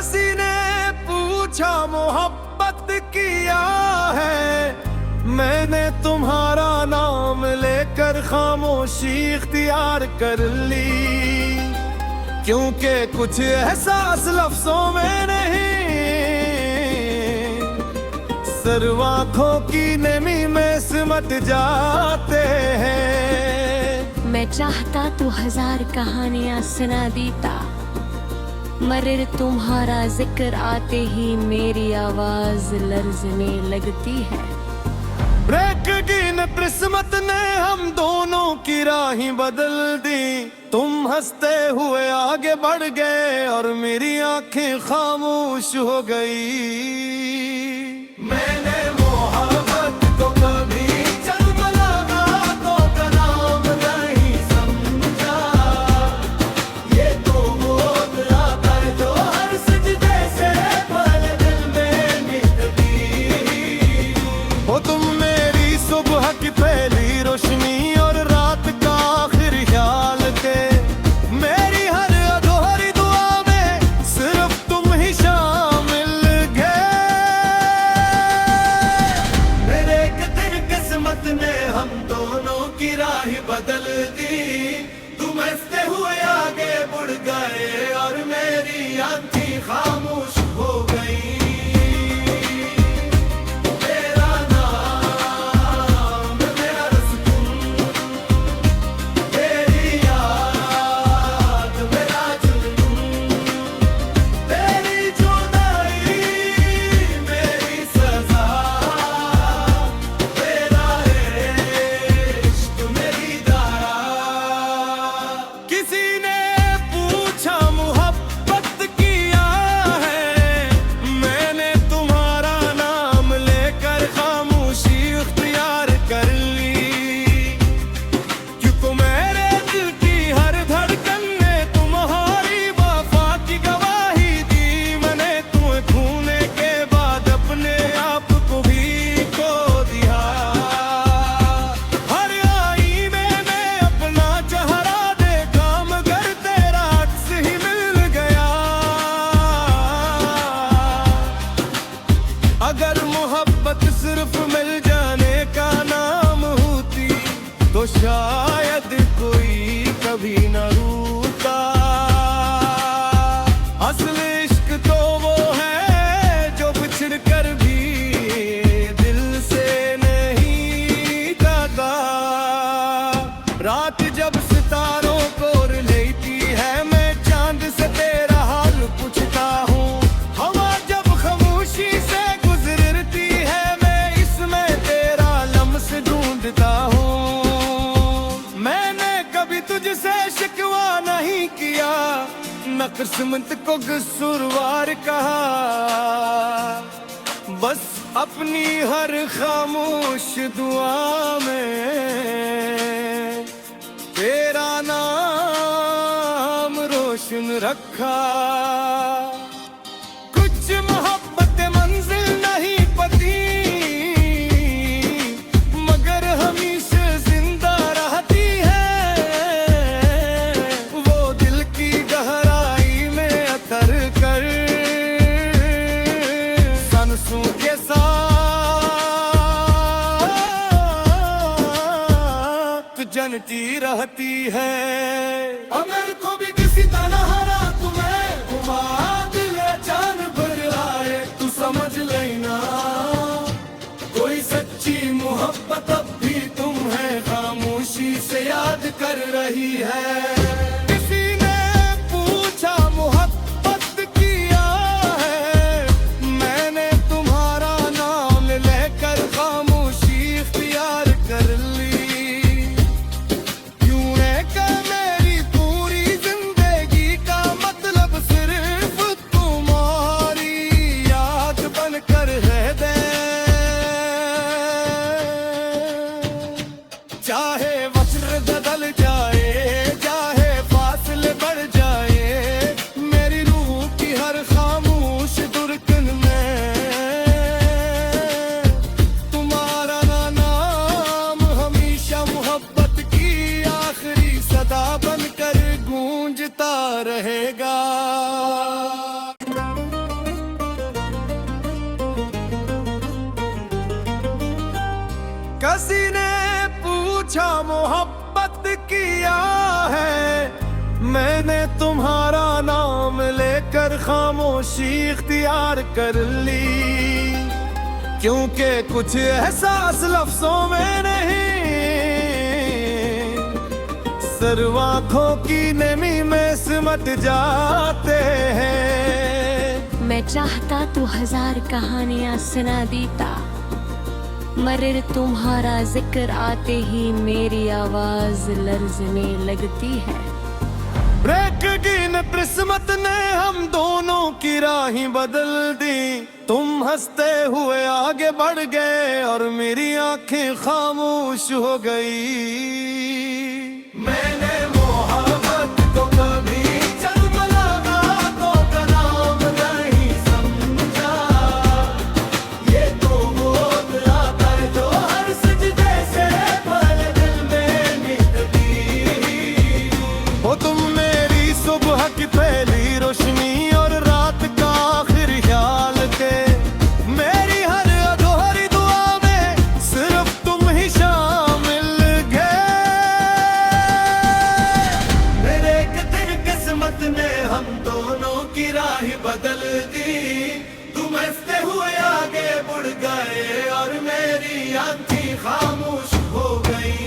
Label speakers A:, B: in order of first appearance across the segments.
A: किसी ने पूछा मोहब्बत किया है, मैंने तुम्हारा नाम लेकर खामोशी इख्तियार कर ली, क्योंकि कुछ एहसास लफ्जों में नहीं, सिर्फ आँखों की नमी में सिमट जाते हैं।
B: मैं चाहता तो 1000 कहानियां सुना देता, मगर तुम्हारा जिक्र आते ही मेरी आवाज लर्जने लगती है।
A: ब्रेक की न किस्मत ने हम दोनों की राहें बदल दी, तुम हंसते हुए आगे बढ़ गए और मेरी आंखें खामोश हो गई। मैंने मोहब्बत को कभी मुलाकातों का नाम नहीं समझा, ये तो वो आता है जो हर सजदे से पहले दिल में मिटती हो। तुम मेरी सुबह की पहली रोशनी और रात का आखिरी ख्याल थे, मेरी हर अधूरी दुआ में सिर्फ तुम ही शामिल गए। मेरे कदर किस्मत ने हम दोनों की राह बदल दी, तुम हंसते हुए आगे बढ़ गए और मेरी आंखें खामोश हो गई। अगर मोहब्बत सिर्फ मिल जाने का नाम होती, तो शायद कोई कभी न रूठता। असल इश्क तो वो है जो बिछड़ कर भी दिल से नहीं जाता। रात जब सितारों को लेती है, मैं चांद से तेरा हाल पूछता हूँ। हवा जब खामोशी से गुजरती है, मैं इसमें तेरा लम्स ढूंढता हूँ। मैंने कभी तुझसे शिकवा नहीं किया, न किस्मत को कसूरवार कहा, बस अपनी हर खामोश दुआ में तेरा नाम रोशन रखा। कुछ मोहब्बत मंजिल नहीं पती, मगर हमेशा जिंदा रहती है। वो दिल की गहराई में अतर कर सांसों के साथ जनती रहती है। अगर को भी किसी तनहारा तुम्हें घुमा दिल जान भर आए, तू समझ लेना कोई सच्ची मोहब्बत अब भी तुम है खामोशी से याद कर रही है। किसी ने पूछा मोहब्बत किया है, मैंने तुम्हारा नाम लेकर खामोशी इख्तियार कर ली, चाहे वस्त्र बदल जाए, चाहे फासले बढ़ जाए, मेरी रूह की हर खामोश धड़कन में तुम्हारा नाम हमेशा मोहब्बत की आखिरी सदा बनकर गूंजता रहेगा। खामोशी इख्तियार कर ली, क्योंकि कुछ एहसास लफ्जों में नहीं, सिर्फ आंखों की नमी में सिमट जाते हैं।
B: मैं चाहता तो 1000 कहानियां सुना देता, मगर तुम्हारा जिक्र आते ही मेरी आवाज लर्जने लगती है।
A: ब्रेक की न किस्मत ने हम दोनों की राहें बदल दी, तुम हंसते हुए आगे बढ़ गए और मेरी आंखें खामोश हो गई। मैंने मोहब्बत को कभी चंद मुलाकातों का नाम नहीं समझा, ये तो वो आता है जो हर सजदे से पहले दिल में निकली। हो तुम मेरी सुबह की पहली रोशनी और रात का आखिरी ख्याल थे, मेरी हर अधूरी दुआ में सिर्फ तुम ही शामिल गए। मेरे कदर किस्मत ने हम दोनों की राह बदल दी, तुम हंसते हुए आगे बढ़ गए और मेरी आंखें खामोश हो गई।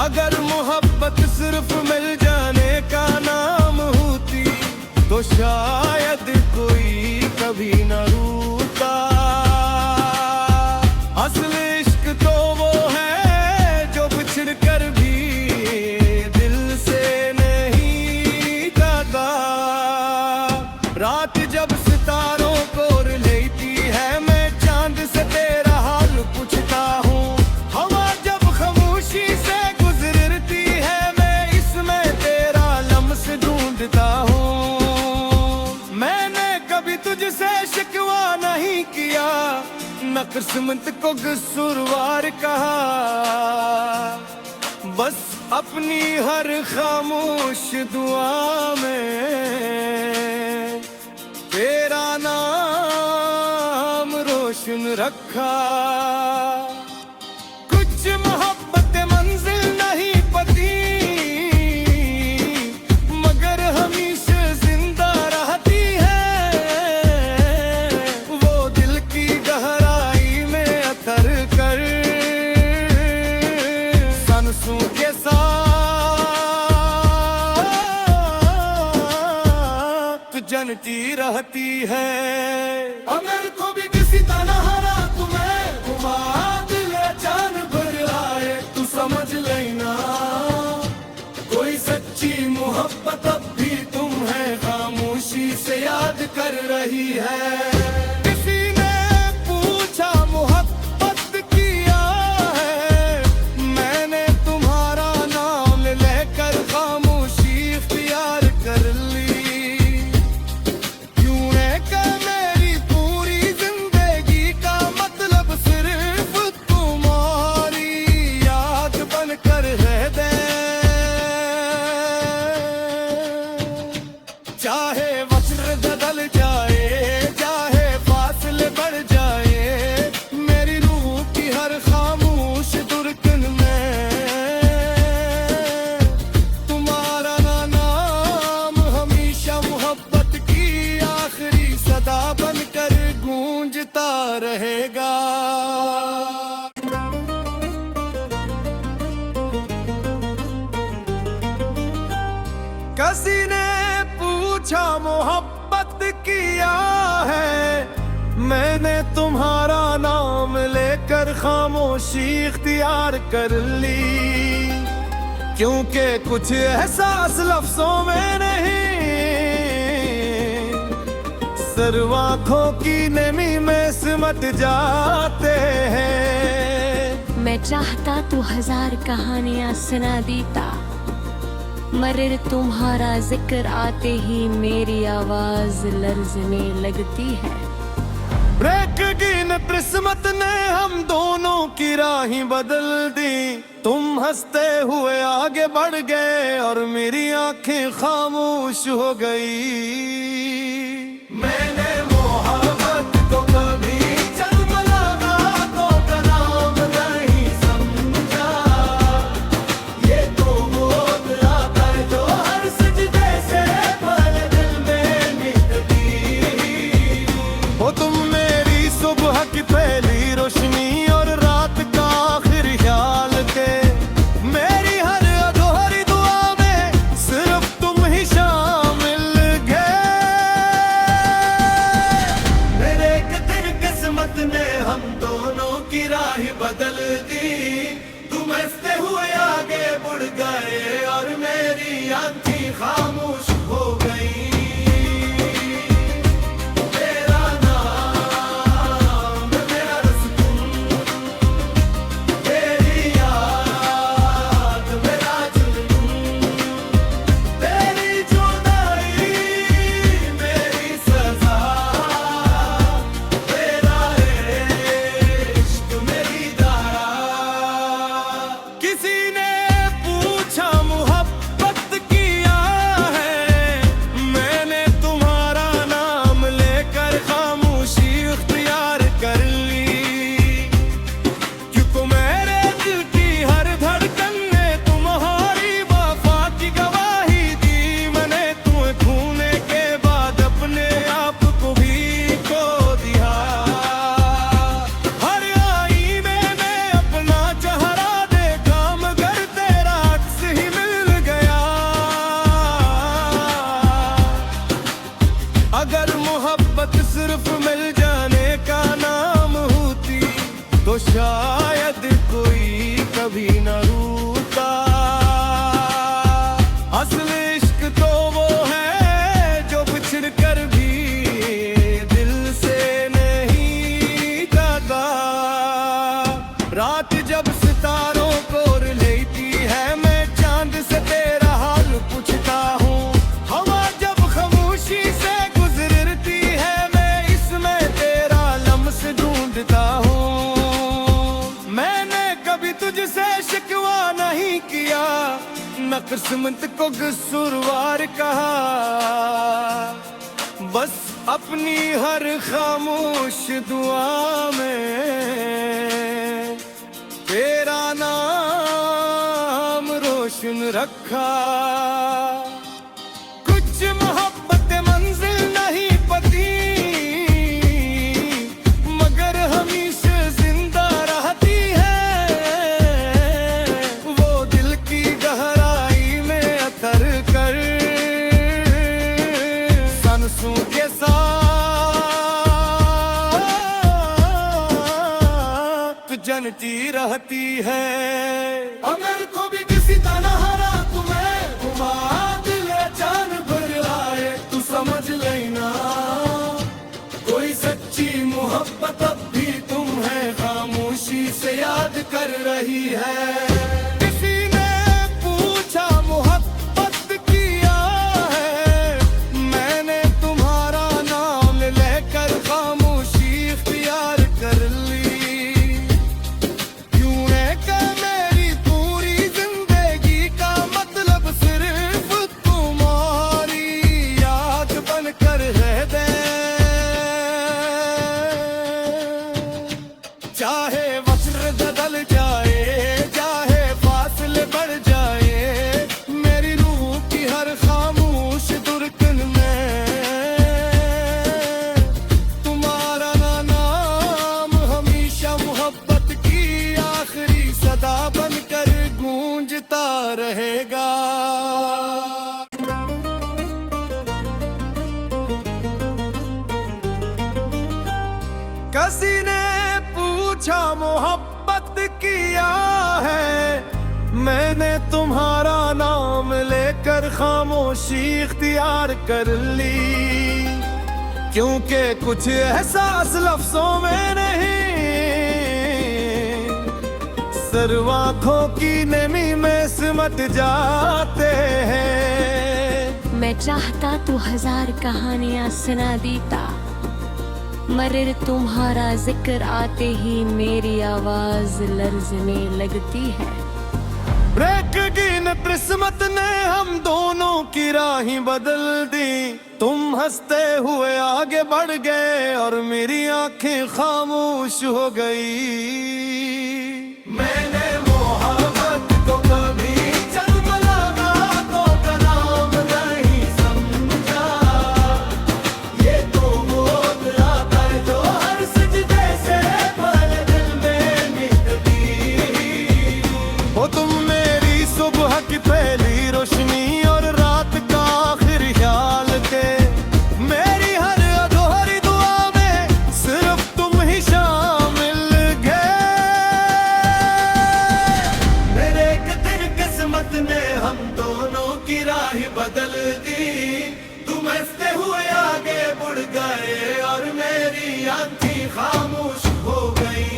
A: अगर मोहब्बत सिर्फ मिल जाने का नाम होती, तो शायद कोई कभी न रूठता। असल इश्क तो वो है जो बिछड़ कर भी दिल से नहीं जाता। रात जब सितारों को लेती है, मैं चांद से तेरा हाल पूछता हूँ। हवा जब खामोशी से गुजरती है, मैं इसमें तेरा लम्स ढूंढता हूँ। मैंने कभी तुझसे शिकवा नहीं किया, न किस्मत को कसूरवार कहा, बस अपनी हर खामोश दुआ में तेरा नाम रोशन रखा। कुछ मोहब्बत मंजिल नहीं पती, मगर हमेशा जिंदा रहती है। वो दिल की गहराई में अतर कर सांसों के साथ जनती रहती है। अगर को भी किसी तनहारा तुम्हें घुमा दिल जान भर आए, तू समझ लेना कोई सच्ची मोहब्बत अब भी तुम्हें खामोशी से याद कर रही है। किसी ने पूछा मोहब्बत किया है, मैंने तुम्हारा नाम लेकर खामोशी इख्तियार कर ली। यूं है कि मेरी पूरी जिंदगी का मतलब सिर्फ तुम्हारी याद बनकर रह दे। चाहे वस्त्र बदल जाए, चाहे फासले बढ़ जाए, मेरी रूह की हर खामोश दुर्गन में तुम्हारा नाम हमेशा मोहब्बत की आखिरी सदा बनकर गूंजता रहेगा। खामोशी इख्तियार कर ली, क्योंकि कुछ एहसास लफ्जों में नहीं, सिर्फ आंखों की नमी में सिमट जाते हैं।
B: मैं चाहता तू 1000 कहानियां सुना देता, मगर तुम्हारा जिक्र आते ही मेरी आवाज लर्जने लगती है।
A: ब्रेक की न किस्मत ने हम दोनों की राहें बदल दी, तुम हंसते हुए आगे बढ़ गए और मेरी आंखें खामोश हो गई। मैंने मोहब्बत को कभी बदल दी, तुम हंसते हुए आगे बढ़ गए और मेरी आंखें खामोश हो गई। तेरा नाम मेरा सुकून, तेरी याद मेरा जुनून, तेरी जुदाई मेरी सजा, तेरा इश्क मेरी। किसी ने पूछा मोहब्बत किया है, मैंने तुम्हारा नाम लेकर खामोशी इख्तियार कर ली, क्योंकि मेरे दिल की हर धड़कन ने तुम्हारी वफा की गवाही दी। मैंने तुम्हें खोने के बाद अपने आप को भी खो दिया, हर आईने में अपना चेहरा अगर मोहब्बत सिर्फ मिल जाने का नाम होती, तो शायद कोई कभी न रूठता। असल इश्क तो वो है जो बिछड़ कर भी दिल से नहीं जाता। रात जब सितारों को लेती है, मैं चांद से तेरा हाल पूछता हूँ। हवा जब खामोशी से ढूंढता हूँ, मैंने कभी तुझसे शिकवा नहीं किया, न किस्मत को कसूरवार कहा, बस अपनी हर खामोश दुआ में तेरा नाम रोशन रखा। कुछ मोहब्बत मंजिल नहीं पती, के साथ जनती रहती है। अगर को भी किसी तरह तुम्हें घुमा दिले जान भर आए, तू समझ लेना कोई सच्ची मोहब्बत अब भी तुम्हें खामोशी से याद कर रही है। चाहे वस्त्र बदल जाए, चाहे फासले बढ़ जाए, मेरी रूह की हर खामोश धड़कन में तुम्हारा नाम हमेशा मोहब्बत की आखिरी सदा बनकर गूंजता रहेगा। किसी ने पूछा मोहब्बत की तुम्हारा नाम लेकर खामोशी इख्तियार कर ली, क्योंकि कुछ एहसास लफ्जों में नहीं, सिर्फ आंखों की नमी में सिमट जाते हैं।
B: मैं चाहता तू हजार कहानियां सुना देता, मगर तुम्हारा जिक्र आते ही मेरी आवाज लर्जने लगती है।
A: ब्रेक की न किस्मत ने हम दोनों की राहें बदल दी, तुम हंसते हुए आगे बढ़ गए और मेरी आंखें खामोश हो गई। मैंने मोहब्बत को कभी चलमला बातों का नाम नहीं समझा, ये तो वो आता है जो हर सजदे से पहले दिल में मिटती हो। तुम मेरी सुबह की पहली रोशनी और रात का आखिरी ख्याल थे, मेरी हर अधूरी दुआ में सिर्फ तुम ही शामिल गए। मेरे एक दिन किस्मत ने हम दोनों की राह बदल दी, तुम हंसते हुए आगे बढ़ गए और मेरी आंखें खामोश हो गई।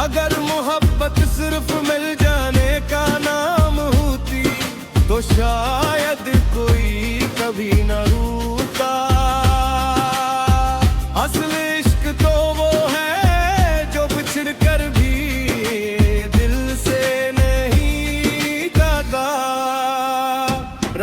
A: अगर मोहब्बत सिर्फ मिल जाने का नाम होती, तो शायद कोई कभी न रूठता। असल इश्क तो वो है जो बिछड़ कर भी दिल से नहीं जाता।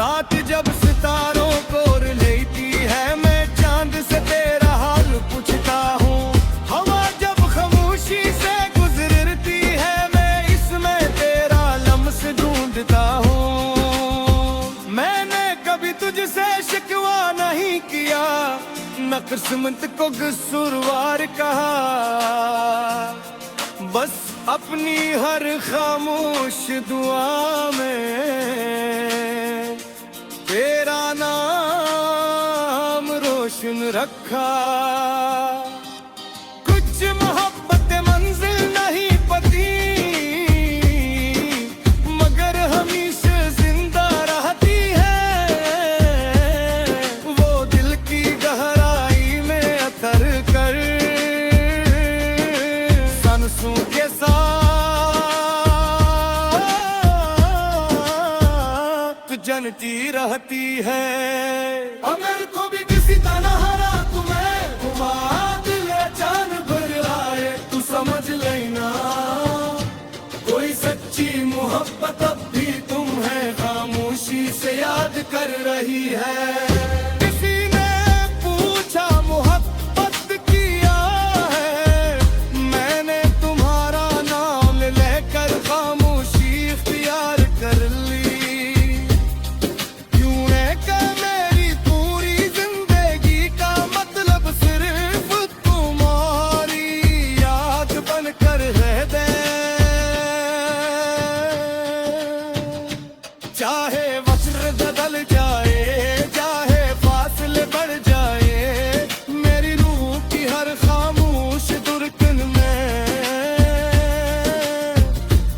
A: रात जब सितारों को लेती है, मैं चांद से तेरा हाल पूछता हूँ। हवा जब खामोशी से गुजरती है, मैं इसमें तेरा लम्स ढूंढता हूँ। मैंने कभी तुझसे शिकवा नहीं किया, न किस्मत को कसूरवार कहा, बस अपनी हर खामोश दुआ में तेरा नाम रोशन रखा। कुछ मोहब्बत मंजिल नहीं पती, मगर हमेशा जिंदा रहती है। वो दिल की गहराई में अतर कर सांसों के साथ जनती रहती है। अगर को भी किसी तरह तुम्हें घुमा दिल जान भर आए, तू समझ लेना कोई सच्ची मोहब्बत अब भी तुम्हें खामोशी से याद कर रही है। किसी ने पूछा मोहब्बत किया है, मैंने तुम्हारा नाम लेकर खामोशी इख्तियार कर ली। चाहे वस्त्र बदल जाए, चाहे फासले बढ़ जाए, मेरी रूह की हर खामोश धड़कन में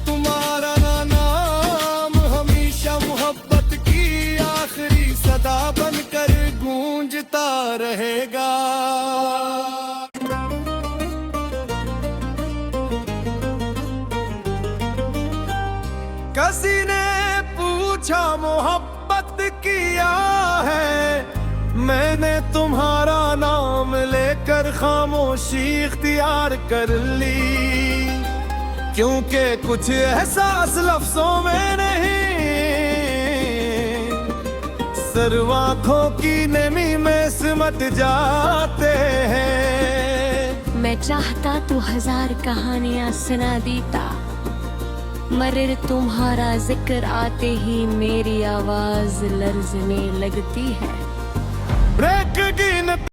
A: तुम्हारा नाम हमेशा मोहब्बत की आखिरी सदा बनकर गूंजता रहेगा। किसी ने पूछा मोहब्बत किया है, मैंने तुम्हारा नाम लेकर खामोशी इख्तियार कर ली, क्योंकि कुछ एहसास लफ्जों में नहीं, सिर्फ आंखों की नमी में सिमट जाते हैं।
B: मैं चाहता तो 1000 कहानियां सुना देता, मगर तुम्हारा जिक्र आते ही मेरी आवाज लर्जने लगती है।